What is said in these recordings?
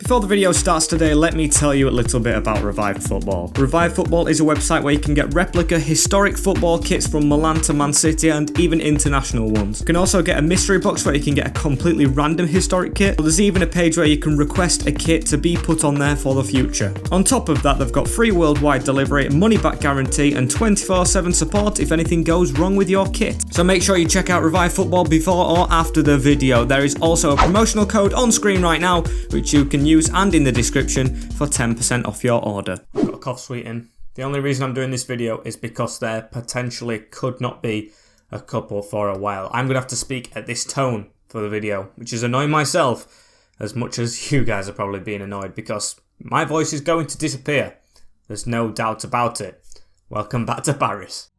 Before the video starts today, let me tell you a little bit about Revive Football. Revive Football is a website where you can get replica historic football kits from Milan to Man City and even international ones. You can also get a mystery box where you can get a completely random historic kit. There's even a page where you can request a kit to be put on there for the future. On top of that, they've got free worldwide delivery, money back guarantee and 24/7 support if anything goes wrong with your kit. So make sure you check out Revive Football before or after the video. There is also a promotional code on screen right now which you can use and in the description for 10% off your order. I've got a cough sweeting. The only reason I'm doing this video is because there potentially could not be a couple for a while. I'm going to have to speak at this tone for the video, which is annoying myself as much as you guys are probably being annoyed because my voice is going to disappear. There's no doubt about it. Welcome back to Paris.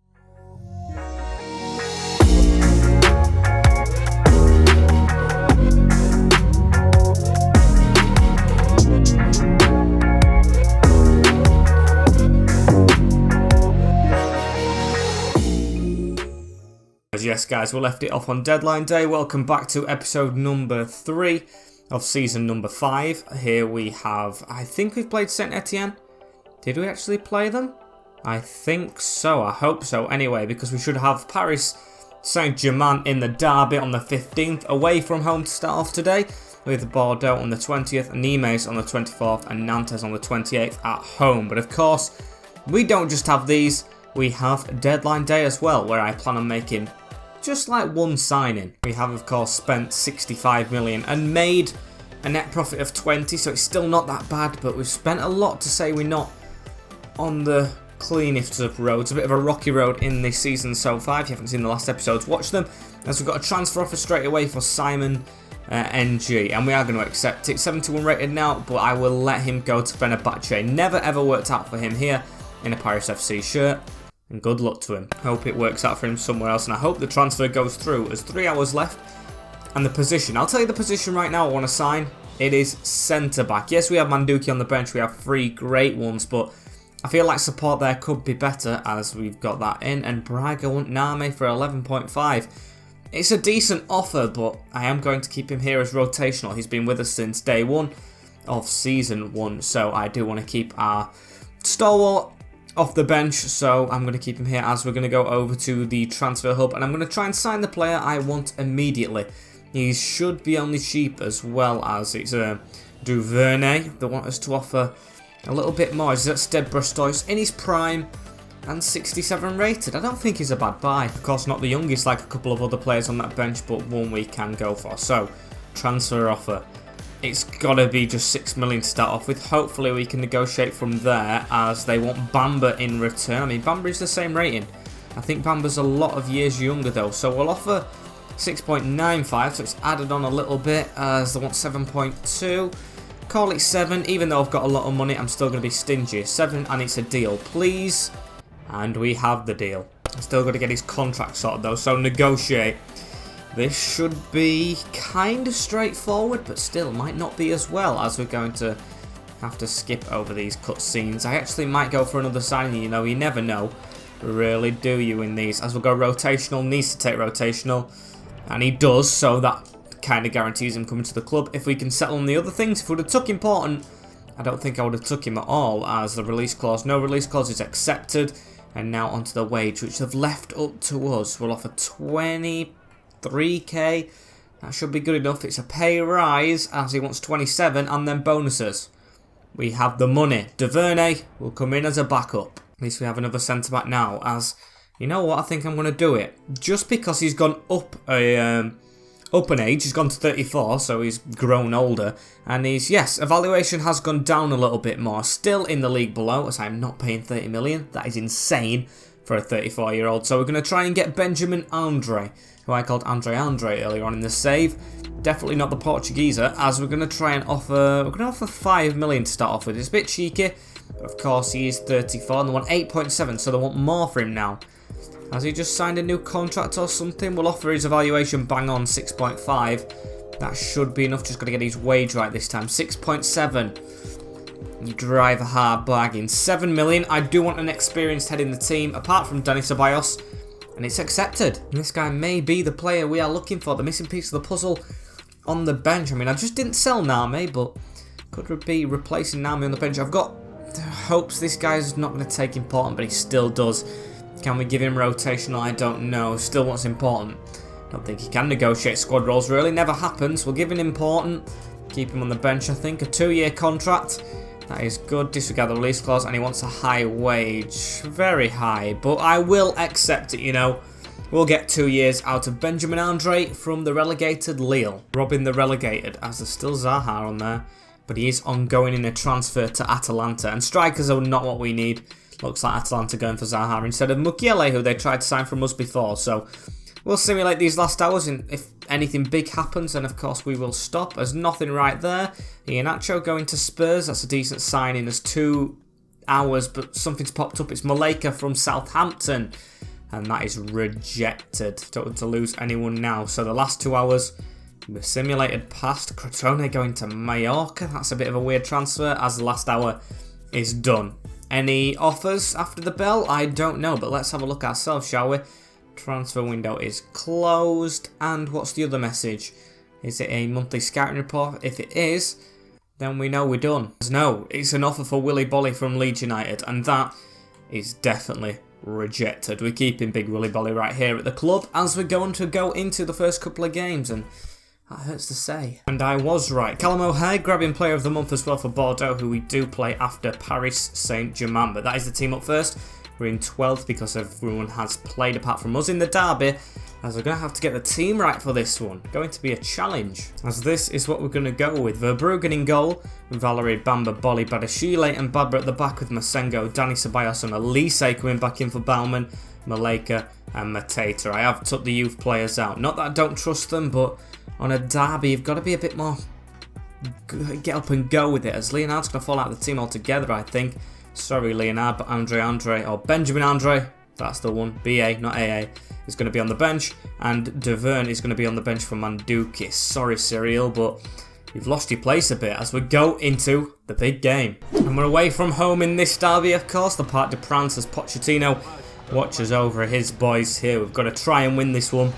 Yes guys, we left it off on deadline day. Welcome back to episode number 3 of season number 5. Here we have, I think we've played Saint Etienne. Did we actually play them? I think so, I hope so anyway, because we should have Paris Saint-Germain in the derby on the 15th, away from home to start off today, with Bordeaux on the 20th, Nimes on the 24th and Nantes on the 28th at home. But of course, we don't just have these, we have deadline day as well, where I plan on making just like one signing. We have of course spent 65 million and made a net profit of 20, so it's still not that bad, but we've spent a lot to say we're not on the cleanest of roads. A bit of a rocky road in this season so far. If you haven't seen the last episodes, watch them, as we've got a transfer offer straight away for Simon NG, and we are going to accept it. 71 rated now, but I will let him go to Fenerbahce. Never ever worked out for him here in a Paris FC shirt. And good luck to him. Hope it works out for him somewhere else, and I hope the transfer goes through. There's 3 hours left. And the position, I'll tell you the position right now I want to sign. It is centre-back. Yes, we have Manduki on the bench. We have 3 great ones, but I feel like support there could be better as we've got that in. And Braga want Name for 11.5. It's a decent offer, but I am going to keep him here as rotational. He's been with us since day 1 of season 1, so I do want to keep our stalwart off the bench, so I'm going to keep him here as we're going to go over to the transfer hub, and I'm going to try and sign the player I want immediately. He should be only cheap, as well as it's Duvernay. They want us to offer a little bit more. Is that Stade Brestois in his prime and 67 rated? I don't think he's a bad buy. Of course, not the youngest like a couple of other players on that bench, but one we can go for. So, transfer offer. It's got to be just 6 million to start off with. Hopefully we can negotiate from there, as they want Bamba in return. I mean, Bamba is the same rating. I think Bamba's a lot of years younger though. So we'll offer 6.95, so it's added on a little bit, as they want 7.2. Call it 7, even though I've got a lot of money, I'm still going to be stingy. 7, and it's a deal, please. And we have the deal. Still got to get his contract sorted though, so negotiate. This should be kind of straightforward, but still might not be as well, as we're going to have to skip over these cutscenes. I actually might go for another signing, you know, you never know. Really do you in these. As we'll go rotational, needs to take rotational, and he does, so that kind of guarantees him coming to the club. If we can settle on the other things, if we would have took important, I don't think I would have took him at all, as the release clause, no release clause is accepted. And now onto the wage, which they've left up to us. We'll offer 23k, that should be good enough. It's a pay rise, as he wants 27, and then bonuses. We have the money. Duvernay will come in as a backup. At least we have another centre-back now, as, you know what, I think I'm going to do it. Just because he's gone up an age, he's gone to 34, so he's grown older. And his, yes, evaluation has gone down a little bit more. Still in the league below, as I'm not paying 30 million. That is insane for a 34-year-old. So we're going to try and get Benjamin Andre, who I called Andre earlier on in the save. Definitely not the Portugueser, as we're going to try and offer, we're going to offer 5 million to start off with. It's a bit cheeky, but of course he is 34, and they want 8.7, so they want more for him now. Has he just signed a new contract or something? We'll offer his evaluation bang on 6.5. That should be enough, just got to get his wage right this time. 6.7. You drive a hard bargain. 7 million. I do want an experienced head in the team, apart from Dani Ceballos, and it's accepted. And this guy may be the player we are looking for, the missing piece of the puzzle on the bench. I mean, I just didn't sell Name, but Could be replacing Nami on the bench. I've got hopes this guy's not going to take important, but he still does. Can we give him rotational? I don't know. Still what's important. Don't think he can negotiate squad roles, really. Never happens. We'll give him important. Keep him on the bench, I think. A 2-year contract. That is good. Disregard the release clause, and he wants a high wage. Very high, but I will accept it, you know. We'll get 2 years out of Benjamin Andre from the relegated Lille. Robin the relegated, as there's still Zaha on there. But he is ongoing in a transfer to Atalanta. And strikers are not what we need. Looks like Atalanta going for Zaha instead of Mukiele, who they tried to sign from us before. So we'll simulate these last hours, and if anything big happens, then of course we will stop. There's nothing right there. Iheanacho going to Spurs. That's a decent signing. There's 2 hours, but something's popped up. It's Maleka from Southampton. And that is rejected. Don't want to lose anyone now. So the last 2 hours, we've simulated past. Crotone going to Mallorca. That's a bit of a weird transfer, as the last hour is done. Any offers after the bell? I don't know, but let's have a look ourselves, shall we? Transfer window is closed. And what's the other message? Is it a monthly scouting report? If it is, then we know we're done. No, it's an offer for Willy Bolly from Leeds United, and that is definitely rejected. We're keeping Big Willy Bolly right here at the club as we're going to go into the first couple of games, and that hurts to say. And I was right. Callum O'Hare grabbing player of the month as well for Bordeaux, who we do play after Paris Saint-Germain. But that is the team up first. We're in 12th because everyone has played apart from us in the derby, as we're going to have to get the team right for this one. Going to be a challenge, as this is what we're going to go with. Verbruggen in goal, Valerie, Bamba, Bolly, Badashile and Babra at the back with Masengo, Dani Ceballos and Elise coming back in for Bauman, Maleka and Mateta. I have took the youth players out. Not that I don't trust them, but on a derby you've got to be a bit more get up and go with it, as Leonard's going to fall out of the team altogether, I think. Sorry Leonard, but Andre or Benjamin Andre, that's the one, BA, not AA, is going to be on the bench, and Deverne is going to be on the bench for Mandukis. Sorry Cyril, but you've lost your place a bit as we go into the big game. And we're away from home in this derby, of course, the Parc des Princes, as Pochettino watches over his boys here. We've got to try and win this one.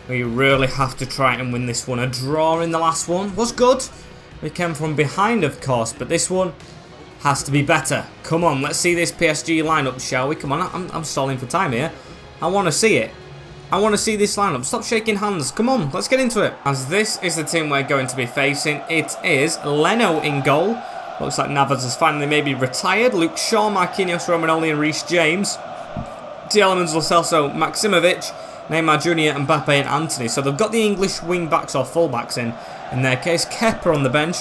We really have to try and win this one. A draw in the last one was good. We came from behind, of course, but this one has to be better. Come on, let's see this PSG lineup, shall we? Come on, I'm stalling for time here. I want to see it. I want to see this lineup. Stop shaking hands. Come on, let's get into it. As this is the team we're going to be facing. It is Leno in goal. Looks like Navas has finally maybe retired. Luke Shaw, Marquinhos, Romagnoli and Reece James. Tielemans, Lo Celso, Maximovic, Neymar Jr, Mbappe and Anthony. So they've got the English wing-backs or full-backs in their case. Kepa on the bench.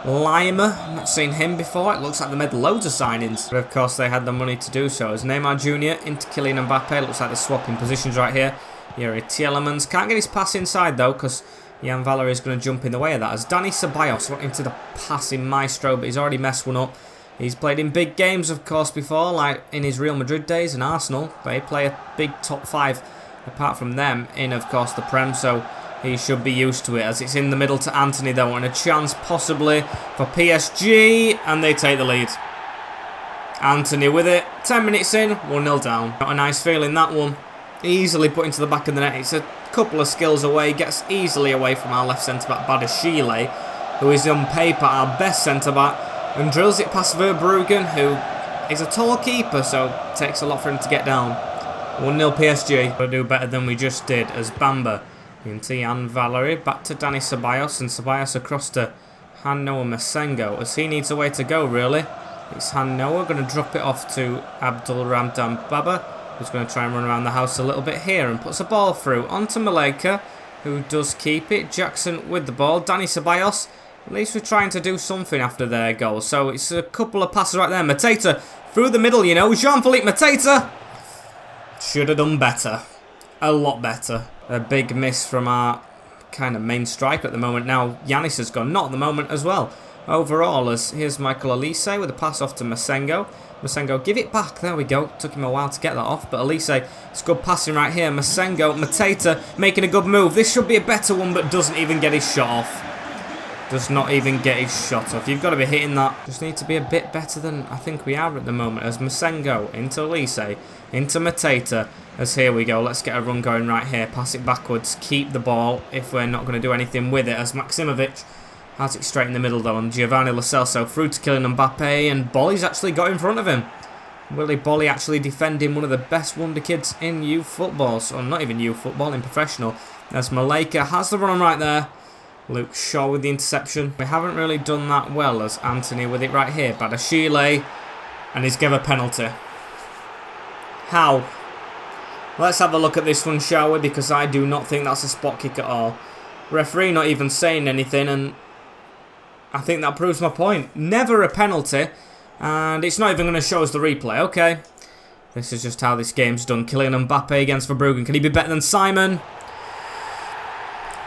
Lima, I've not seen him before. It looks like they made loads of signings. But of course they had the money to do so. As Neymar Jr into Kylian Mbappe. Looks like they're swapping positions right here. Yuri Tielemans. Can't get his pass inside though, because Jan Valery is going to jump in the way of that. As Dani Ceballos went into the passing maestro, but he's already messed one up. He's played in big games, of course, before, like in his Real Madrid days and Arsenal. They play a big top 5 apart from them in, of course, the Prem, so he should be used to it. As it's in the middle to Anthony though, and a chance possibly for PSG, and they take the lead. Anthony with it, 10 minutes in, 1-0 down. Not a nice feeling, that one. Easily put into the back of the net. It's a couple of skills away, gets easily away from our left centre-back Badashile, who is on paper our best centre-back, and drills it past Verbruggen, who is a tall keeper, so it takes a lot for him to get down. 1-0 PSG. We'll do better than we just did, as Bamba into Jan Valery, back to Dani Ceballos, and Ceballos across to Hanno and Masengo, as he needs a way to go, really. It's Hanno, going to drop it off to Abdul Ramdan Baba, who's going to try and run around the house a little bit here, and puts a ball through onto Maleka, who does keep it. Jackson with the ball, Dani Ceballos. At least we're trying to do something after their goal. So it's a couple of passes right there. Mateta through the middle, you know. Jean-Philippe Mateta should have done better. A lot better. A big miss from our kind of main striker at the moment. Now Yanis has gone. Not at the moment as well. Overall, as here's Michael Elise with a pass off to Masengo. Masengo, give it back. There we go. Took him a while to get that off. But Elise, it's good passing right here. Masengo, Mateta making a good move. This should be a better one, but doesn't even get his shot off. Does not even get his shot off. You've got to be hitting that. Just need to be a bit better than I think we are at the moment. As Masengo into Elise, into Mateta. As here we go. Let's get a run going right here. Pass it backwards. Keep the ball if we're not going to do anything with it. As Maximovic Has it straight in the middle though, and Giovanni Lo Celso through to Kylian Mbappe, and Bolly's actually got in front of him. Willy Bolly actually defending one of the best wonder kids in youth football, so not even youth football, in professional. As Maleka has the run right there. Luke Shaw with the interception. We haven't really done that well as Anthony with it right here. Badashile, and he's given a penalty. How? Let's have a look at this one, shall we? Because I do not think that's a spot kick at all. Referee not even saying anything, and I think that proves my point. Never a penalty, and it's not even going to show us the replay. Okay, this is just how this game's done. Kylian Mbappe against Verbruggen. Can he be better than Simon?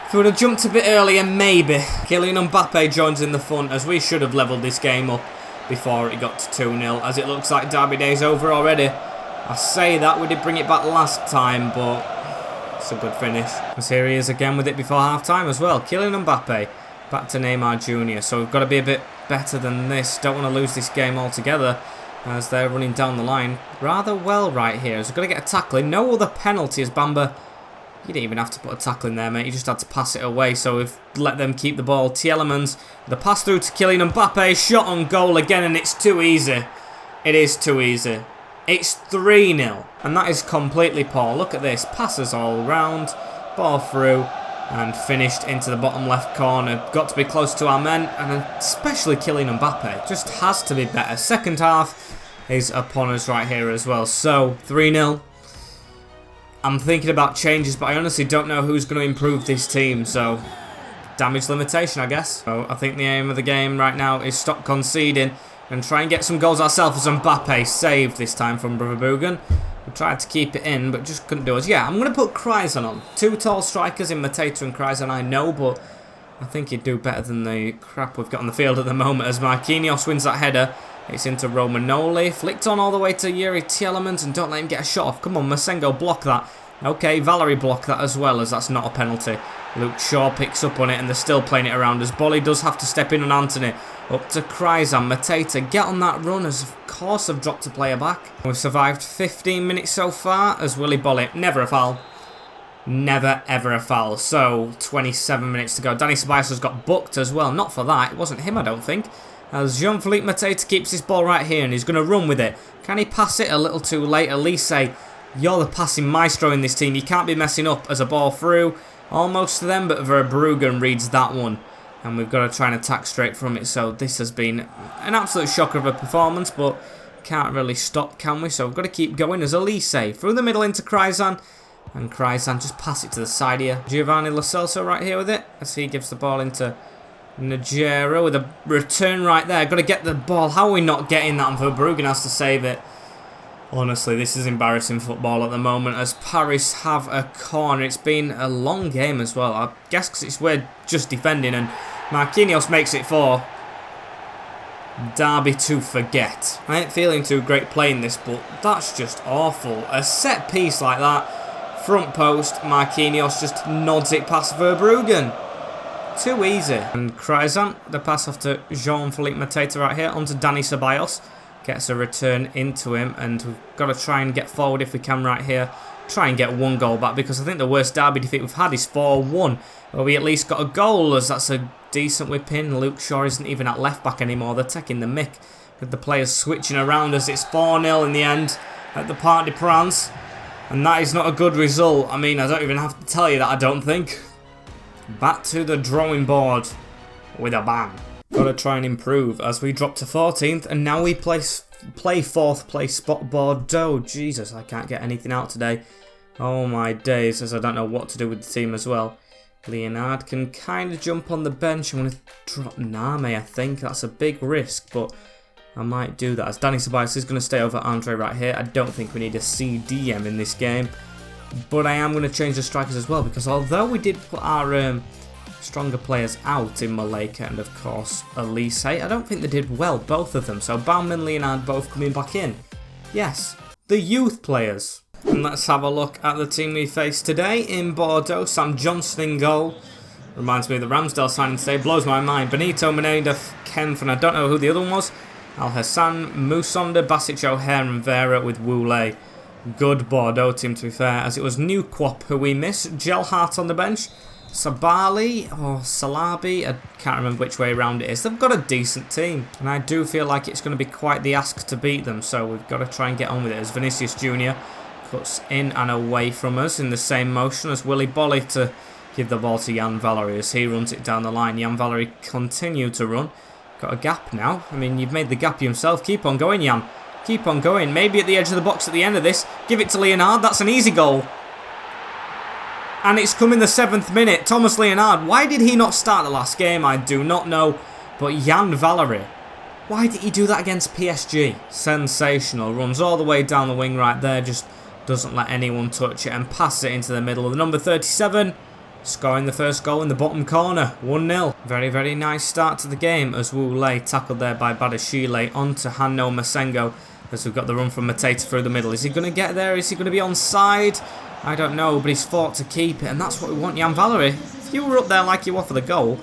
If we would have jumped a bit earlier, maybe. Kylian Mbappe joins in the fun, as we should have levelled this game up before it got to 2-0, as it looks like Derby Day's over already. I say that, we did bring it back last time, but it's a good finish. Because here he is again with it before half-time as well. Kylian Mbappe back to Neymar Jr. So we've got to be a bit better than this. Don't want to lose this game altogether, as they're running down the line rather well right here. As we've got to get a tackle in. No other penalties, Bamba. You didn't even have to put a tackle in there, mate. You just had to pass it away. So we've let them keep the ball. Tielemans, the pass through to Kylian Mbappe. Shot on goal again, and it's too easy. It is too easy. It's 3-0. And that is completely poor. Look at this. Passes all round. Ball through. And finished into the bottom left corner. Got to be close to our men. And especially Kylian Mbappe. Just has to be better. Second half is upon us right here as well. So, 3-0. I'm thinking about changes, but I honestly don't know who's going to improve this team, so damage limitation, I guess. So I think the aim of the game right now is stop conceding and try and get some goals ourselves. As Mbappe saved this time from Verbruggen. We tried to keep it in, but just couldn't do it. Yeah, I'm going to put Kreisen on. Two tall strikers in Mateta and Kreisen, I know, but I think he'd do better than the crap we've got on the field at the moment, as Marquinhos wins that header. It's into Romagnoli, flicked on all the way to Yuri Tielemans, and don't let him get a shot off. Come on, Masengo, block that. Okay, Valerie blocked that as well, as that's not a penalty. Luke Shaw picks up on it, and they're still playing it around, as Bolly does have to step in on Anthony. Up to Kreisen, Mateta, get on that run, as of course I've dropped a player back. We've survived 15 minutes so far, as Willy Bolly, never a foul. Never ever a foul. So, 27 minutes to go. Dani Ceballos has got booked as well, not for that, it wasn't him I don't think. As Jean-Philippe Mateta keeps this ball right here, and he's going to run with it. Can he pass it a little too late? Elise, you're the passing maestro in this team. You can't be messing up. As a ball through, almost to them, but Verbruggen reads that one. And we've got to try and attack straight from it. So this has been an absolute shocker of a performance, but can't really stop, can we? So we've got to keep going. As Elise through the middle into Kreisen. And Kreisen just pass it to the side here. Giovanni Lo Celso right here with it, as he gives the ball into Najera with a return right there. Got to get the ball. How are we not getting that? And Verbruggen has to save it. Honestly, this is embarrassing football at the moment, as Paris have a corner. It's been a long game as well, I guess, because we're just defending, and Marquinhos makes it 4. Derby to forget. I ain't feeling too great playing this, but that's just awful. A set piece like that, front post, Marquinhos just nods it past Verbruggen. Too easy. And Kreisen, the pass off to Jean-Philippe Mateta right here, onto Dani Ceballos. Gets a return into him, and we've got to try and get forward if we can right here. Try and get 1 goal back, because I think the worst Derby defeat we've had is 4-1. Where we at least got a goal, as that's a decent whip in. Luke Shaw isn't even at left back anymore. They're taking the mick with the players switching around, as it's 4-0 in the end at the Parc des Princes. And that is not a good result. I mean, I don't even have to tell you that, I don't think. Back to the drawing board with a bang. Got to try and improve, as we drop to 14th, and now we play 4th place spot Bordeaux. Jesus, I can't get anything out today. Oh my days, as I don't know what to do with the team as well. Leonard can kind of jump on the bench. I'm going to drop Name, I think. That's a big risk, but I might do that, as Dani Ceballos is going to stay over Andre right here. I don't think we need a CDM in this game, but I am going to change the strikers as well, because although we did put our stronger players out in Maleka and of course Elise, I don't think they did well, both of them. So Baumann and Leonard both coming back in. Yes, the youth players. And let's have a look at the team we face today in Bordeaux. Sam Johnson in goal. Reminds me of the Ramsdale signing today, blows my mind. Benito, Meneda, Kempf, and I don't know who the other one was. Al Hassan, Musonda, Basic, O'Hare and Vera with Woolley. Good Bordeaux team, to be fair, as it was New Quop who we missed. Gelhart on the bench. Sabali or Salabi, I can't remember which way around it is. They've got a decent team, and I do feel like it's going to be quite the ask to beat them, so we've got to try and get on with it. As Vinicius Jr. cuts in and away from us in the same motion as Willy Bolly to give the ball to Jan Valery as he runs it down the line. Jan Valery continue to run. Got a gap now. I mean, you've made the gap yourself. Keep on going, Jan. Keep on going. Maybe at the edge of the box at the end of this. Give it to Leonard. That's an easy goal. And it's come in the 7th minute. Thomas Leonard, why did he not start the last game? I do not know. But Jan Valery, why did he do that against PSG? Sensational. Runs all the way down the wing right there. Just doesn't let anyone touch it and passes it into the middle of the number 37. Scoring the first goal in the bottom corner. 1-0. Very, very nice start to the game as Wu Lei tackled there by Badashile onto Hanno Masengo as we've got the run from Mateta through the middle. Is he going to get there? Is he going to be onside? I don't know, but he's fought to keep it, and that's what we want, Jan Valery. If you were up there like you were for the goal,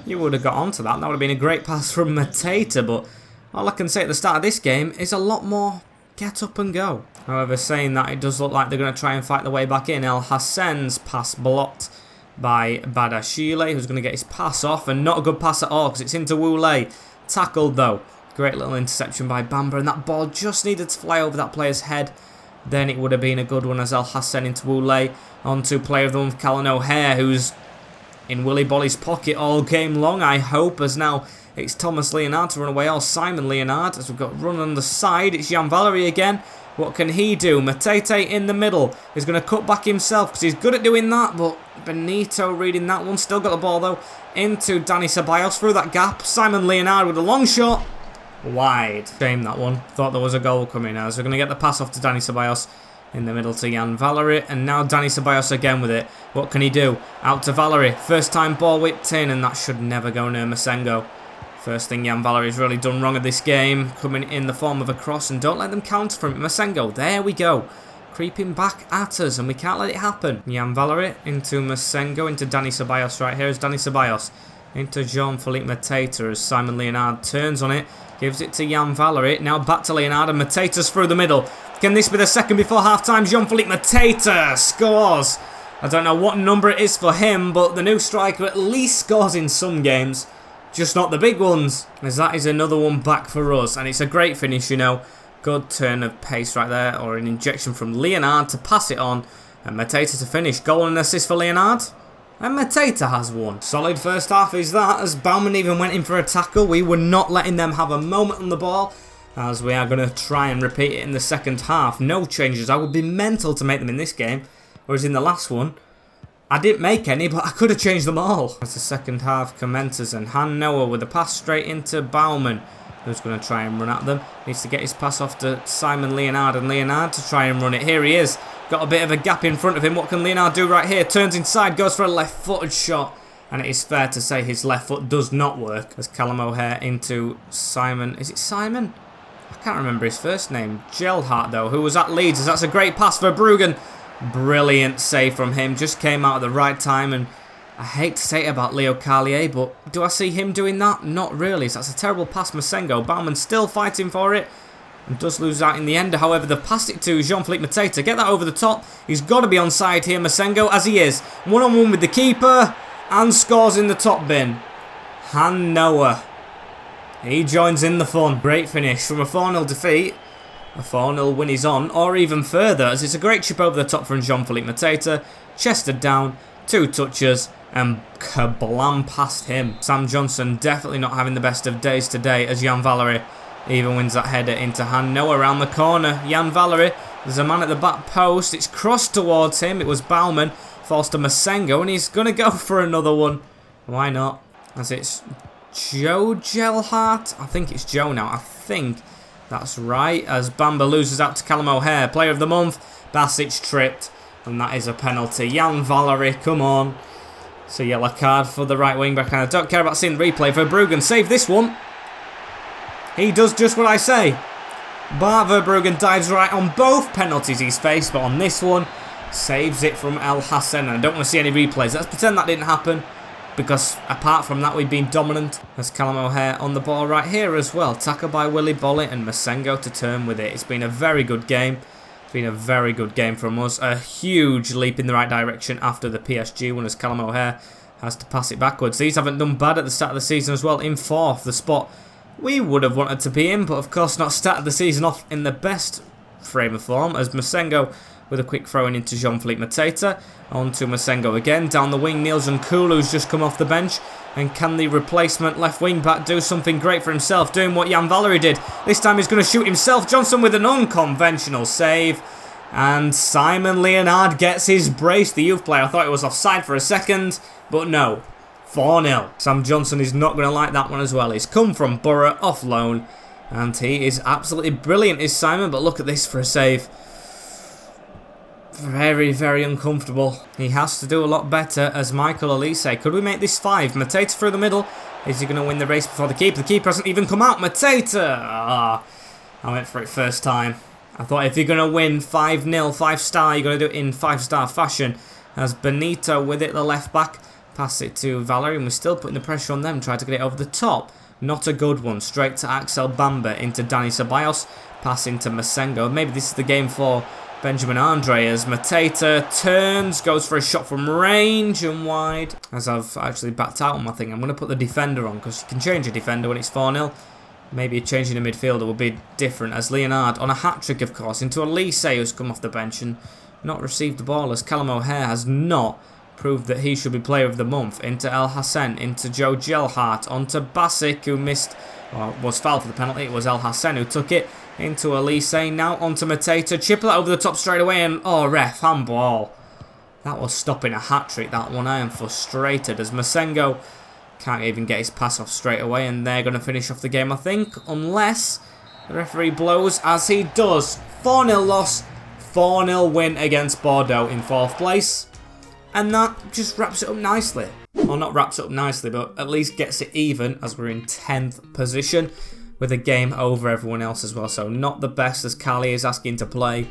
you would have got onto that. That would have been a great pass from Mateta, but all I can say at the start of this game is a lot more get up and go. However, saying that, it does look like they're going to try and fight their way back in. El Hassan's pass blocked by Badashile, who's going to get his pass off, and not a good pass at all because it's into Wu Lei. Tackled though. Great little interception by Bamba, and that ball just needed to fly over that player's head. Then it would have been a good one as El Hassan into Wu Lei onto player of the month Callum O'Hare, who's in Willy Bolly's pocket all game long, I hope, as now it's Thomas Leonard to run away, or Simon Leonard, as we've got run on the side. It's Jan Valery again. What can he do? Matete in the middle. He's going to cut back himself because he's good at doing that, but Benito reading that one. Still got the ball though into Dani Ceballos through that gap. Simon Leonard with a long shot. Wide. Shame that one. Thought there was a goal coming as we're going to get the pass off to Dani Ceballos in the middle to Jan Valery, and now Dani Ceballos again with it. What can he do? Out to Valery. First time ball whipped in, and that should never go near Masengo. First thing Jan Valery's really done wrong at this game, coming in the form of a cross, and don't let them counter from it. Masengo, there we go. Creeping back at us, and we can't let it happen. Jan Valery into Masengo, into Dani Ceballos right here is Dani Ceballos. Into Jean-Philippe Mateta as Simon Leonard turns on it. Gives it to Jan Valery. Now back to Leonard, and Mateta's through the middle. Can this be the second before half-time? Jean-Philippe Mateta scores. I don't know what number it is for him, but the new striker at least scores in some games. Just not the big ones. As that is another one back for us. And it's a great finish, you know. Good turn of pace right there. Or an injection from Leonard to pass it on. And Mateta to finish. Goal and assist for Leonard. And Mateta has one. Solid first half is that, as Baumann even went in for a tackle. We were not letting them have a moment on the ball, as we are going to try and repeat it in the second half. No changes. I would be mental to make them in this game, whereas in the last one, I didn't make any, but I could have changed them all. As the second half commences, and Han Noah with a pass straight into Baumann, who's going to try and run at them. Needs to get his pass off to Simon Leonard, and Leonard to try and run it. Here he is. Got a bit of a gap in front of him. What can Leonard do right here? Turns inside, goes for a left-footed shot. And it is fair to say his left foot does not work. As Callum O'Hare into Simon. Is it Simon? I can't remember his first name. Gelhardt, though, who was at Leeds. As that's a great pass for Bruggen. Brilliant save from him. Just came out at the right time. And I hate to say it about Leo Carlier, but do I see him doing that? Not really. So that's a terrible pass, Masengo. Baumann still fighting for it. And does lose out in the end. However, they've passed it to Jean-Philippe Mateta. Get that over the top. He's got to be onside here, Masengo, as he is. One-on-one with the keeper. And scores in the top bin. Han Noah. He joins in the fun. Great finish from a 4-0 defeat. A 4-0 win is on. Or even further, as it's a great chip over the top from Jean-Philippe Mateta. Chested down. 2 touches. And kablam past him. Sam Johnson definitely not having the best of days today, as Jan Valery even wins that header into Han Noah around the corner. Jan Valery, there's a man at the back post. It's crossed towards him. It was Baumann. Falls to Masengo, and he's going to go for another one. Why not? As it's Joe Gelhardt. I think it's Joe now. I think that's right. As Bamba loses out to Callum O'Hare. Player of the month. Basic tripped. And that is a penalty. Jan Valery, come on. It's a yellow card for the right wing back. And I don't care about seeing the replay. Verbruggen save this one. He does just what I say. Bart Verbruggen dives right on both penalties he's faced, but on this one, saves it from El Hassan. And I don't want to see any replays. Let's pretend that didn't happen, because apart from that, we've been dominant. There's Callum O'Hare on the ball right here as well. Tackled by Willy Bolly, and Masengo to turn with it. It's been a very good game. It's been a very good game from us. A huge leap in the right direction after the PSG one, as Callum O'Hare Has to pass it backwards. These haven't done bad at the start of the season as well. In 4th, the spot we would have wanted to be in, but of course not started the season off in the best frame of form, as Masengo with a quick throw in into Jean-Philippe Mateta. On to Masengo again. Down the wing, Niels Nkulu's just come off the bench. And can the replacement left wing back do something great for himself, doing what Jan Valery did? This time he's going to shoot himself. Johnson with an unconventional save. And Simon Leonard gets his brace, the youth player. I thought it was offside for a second, but no. 4-0. Sam Johnson is not going to like that one as well. He's come from Borough off loan. And he is absolutely brilliant, is Simon. But look at this for a save. Very, very uncomfortable. He has to do a lot better as Michael Elise. Could we make this 5? Mateta through the middle. Is he going to win the race before the keeper? The keeper hasn't even come out. Mateta! I went for it first time. I thought if you're going to win 5-0, 5-star, you're going to do it in 5-star fashion. As Benito with it, the left back. Pass it to Valery, and we're still putting the pressure on them. Try to get it over the top. Not a good one. Straight to Axel Bamba into Dani Ceballos. Pass into Masengo. Maybe this is the game for Benjamin Andre as Mateta turns, goes for a shot from range and wide. As I've actually backed out on my thing, I'm going to put the defender on because you can change a defender when it's 4-0. Maybe a change in the midfielder would be different as Leonard on a hat-trick, of course, into Elise who's come off the bench and not received the ball as Callum O'Hare has not proved that he should be player of the month. Into El Hassan, into Joe Gelhardt, onto Basic who missed, or was fouled for the penalty. It was El Hassan who took it. Into Elise, now onto Mateta. Chip that over the top straight away and, oh, ref, handball. That was stopping a hat-trick, that one. I am frustrated as Masengo can't even get his pass off straight away, and they're going to finish off the game, I think, unless the referee blows, as he does. 4-0 loss, 4-0 win against Bordeaux in 4th place. And that just wraps it up nicely. Well, not wraps it up nicely, but at least gets it even as we're in 10th position. With a game over everyone else as well. So not the best as Kali is asking to play.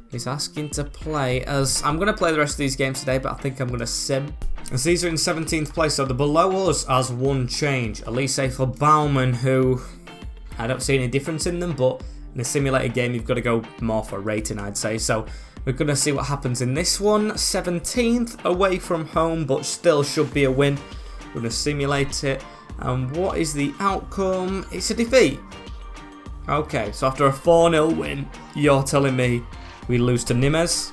He's asking to play as I'm going to play the rest of these games today, but I think I'm going to sim. As these are in 17th place, so the below us has one change. Elise for Bauman, who I don't see any difference in them, but in a simulated game you've got to go more for rating, I'd say. So we're going to see what happens in this one. 17th away from home, but still should be a win. We're going to simulate it. And what is the outcome? It's a defeat. Okay, so after a 4-0 win, you're telling me we lose to Nimes?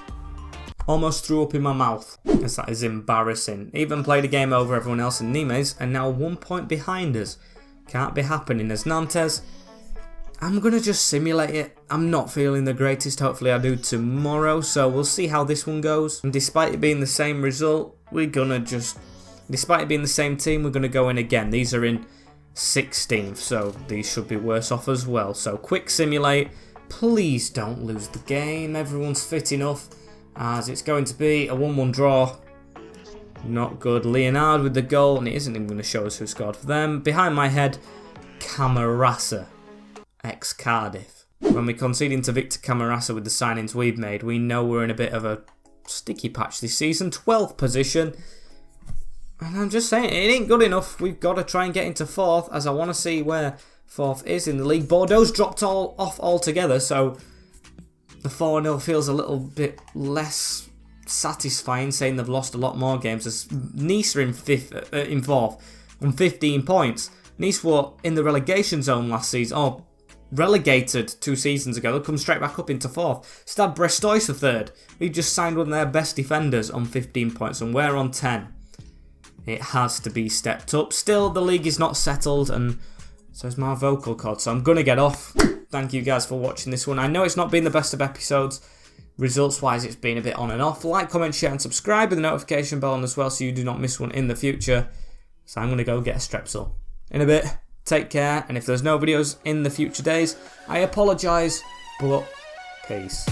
Almost threw up in my mouth, as that is embarrassing. Even played a game over everyone else in Nimes, and now 1 point behind us. Can't be happening as Nantes. I'm going to just simulate it. I'm not feeling the greatest. Hopefully I do tomorrow, so we'll see how this one goes. And despite it being the same result, we're going to just... Despite it being the same team, we're going to go in again. These are in 16th, so these should be worse off as well. So quick simulate. Please don't lose the game. Everyone's fit enough, as it's going to be a 1-1 draw. Not good. Leonard with the goal, and it isn't even going to show us who scored for them. Behind my head, Camarasa, ex-Cardiff. When we're conceding to Victor Camarasa with the signings we've made, we know we're in a bit of a sticky patch this season. 12th position. And I'm just saying, it ain't good enough. We've got to try and get into 4th, as I want to see where 4th is in the league. Bordeaux's dropped off altogether, so the 4-0 feels a little bit less satisfying, saying they've lost a lot more games. As Nice are in 4th on 15 points. Nice were in the relegation zone last season, or relegated 2 seasons ago. They'll come straight back up into 4th. Stade Brestois for 3rd. We just signed one of their best defenders on 15 points, and we're on 10. It has to be stepped up. Still, the league is not settled, and so is my vocal cord, so I'm going to get off. Thank you guys for watching this one. I know it's not been the best of episodes. Results-wise, it's been a bit on and off. Like, comment, share, and subscribe with the notification bell on as well so you do not miss one in the future. So I'm going to go get a Strepsil. In a bit, take care, and if there's no videos in the future days, I apologise, but peace.